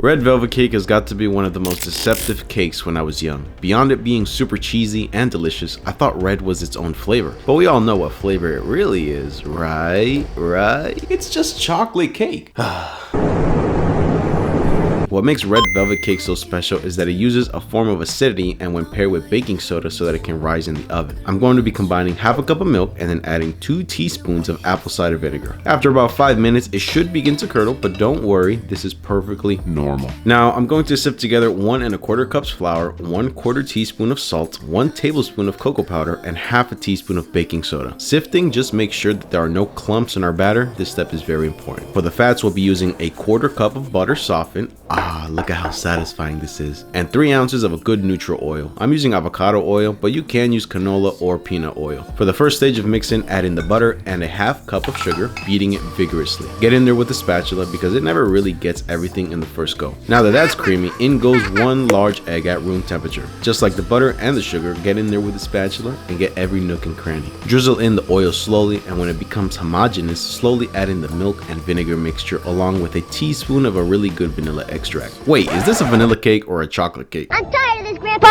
Red velvet cake has got to be one of the most deceptive cakes when I was young. Beyond it being super cheesy and delicious, I thought red was its own flavor. But we all know what flavor it really is, right? It's just chocolate cake. What makes red velvet cake so special is that it uses a form of acidity and when paired with baking soda so that it can rise in the oven. I'm going to be combining half a cup of milk and then adding 2 teaspoons of apple cider vinegar. After about 5 minutes, it should begin to curdle, but don't worry, this is perfectly normal. Now, I'm going to sift together 1 1/4 cups flour, 1/4 teaspoon of salt, 1 tablespoon of cocoa powder, and half a teaspoon of baking soda. Sifting just makes sure that there are no clumps in our batter. This step is very important. For the fats, we'll be using a 1/4 cup of butter softened. Look at how satisfying this is. And 3 ounces of a good neutral oil. I'm using avocado oil, but you can use canola or peanut oil. For the first stage of mixing, add in the butter and a half cup of sugar, beating it vigorously. Get in there with a spatula because it never really gets everything in the first go. Now that that's creamy, in goes 1 large egg at room temperature. Just like the butter and the sugar, get in there with a spatula and get every nook and cranny. Drizzle in the oil slowly, and when it becomes homogeneous, slowly add in the milk and vinegar mixture along with a teaspoon of a really good vanilla extract. Wait, is this a vanilla cake or a chocolate cake? I'm tired of this, Grandpa!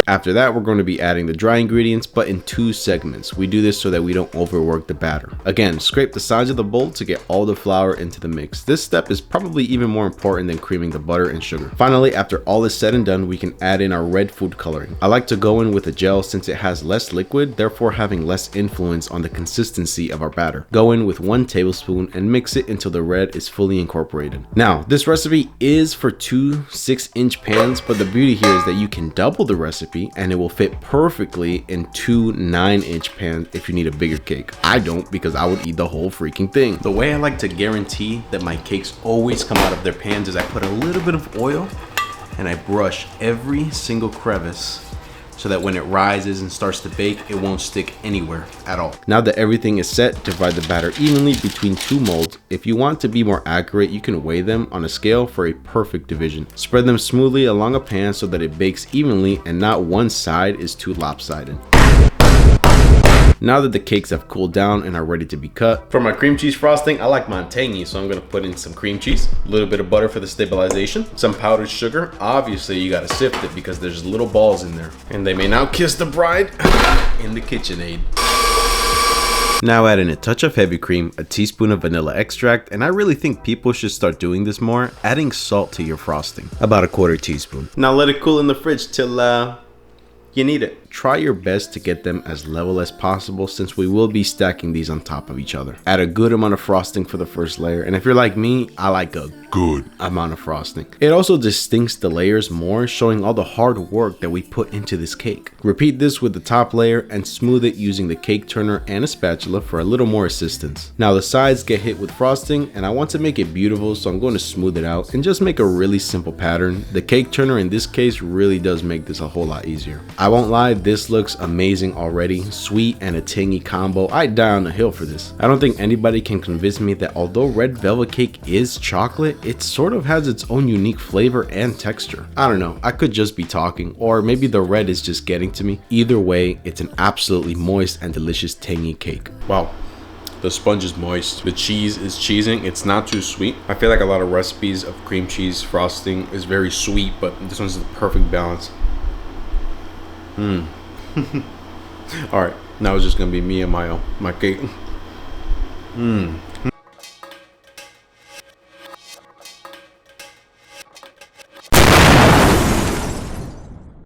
After that, we're going to be adding the dry ingredients, but in 2 segments. We do this so that we don't overwork the batter. Again, scrape the sides of the bowl to get all the flour into the mix. This step is probably even more important than creaming the butter and sugar. Finally, after all is said and done, we can add in our red food coloring. I like to go in with a gel since it has less liquid, therefore having less influence on the consistency of our batter. Go in with 1 tablespoon and mix it until the red is fully incorporated. Now, this recipe is for 2 6-inch pans, but the beauty here is that you can double the recipe and it will fit perfectly in 2 9-inch pans if you need a bigger cake. I don't, because I would eat the whole freaking thing. The way I like to guarantee that my cakes always come out of their pans is I put a little bit of oil and I brush every single crevice so that when it rises and starts to bake, it won't stick anywhere at all. Now that everything is set, divide the batter evenly between 2 molds. If you want to be more accurate, you can weigh them on a scale for a perfect division. Spread them smoothly along a pan so that it bakes evenly and not one side is too lopsided. Now that the cakes have cooled down and are ready to be cut, for my cream cheese frosting, I like mine tangy, so I'm gonna put in some cream cheese, a little bit of butter for the stabilization, some powdered sugar. Obviously, you gotta sift it because there's little balls in there, and they may now kiss the bride in the KitchenAid. Now add in a touch of heavy cream, a teaspoon of vanilla extract, and I really think people should start doing this more, adding salt to your frosting, about a 1/4 teaspoon. Now let it cool in the fridge till you need it. Try your best to get them as level as possible since we will be stacking these on top of each other. Add a good amount of frosting for the first layer, and if you're like me, I like a good amount of frosting. It also distincts the layers more, showing all the hard work that we put into this cake. Repeat this with the top layer and smooth it using the cake turner and a spatula for a little more assistance. Now the sides get hit with frosting, and I want to make it beautiful, so I'm going to smooth it out and just make a really simple pattern. The cake turner in this case really does make this a whole lot easier. I won't lie, this looks amazing already. Sweet and a tangy combo. I'd die on the hill for this. I don't think anybody can convince me that although red velvet cake is chocolate, it sort of has its own unique flavor and texture. I don't know, I could just be talking, or maybe the red is just getting to me. Either way, it's an absolutely moist and delicious tangy cake. Wow. The sponge is moist. The cheese is cheesing. It's not too sweet. I feel like a lot of recipes of cream cheese frosting is very sweet, but this one's the perfect balance. All right, now it's just gonna be me and my cake.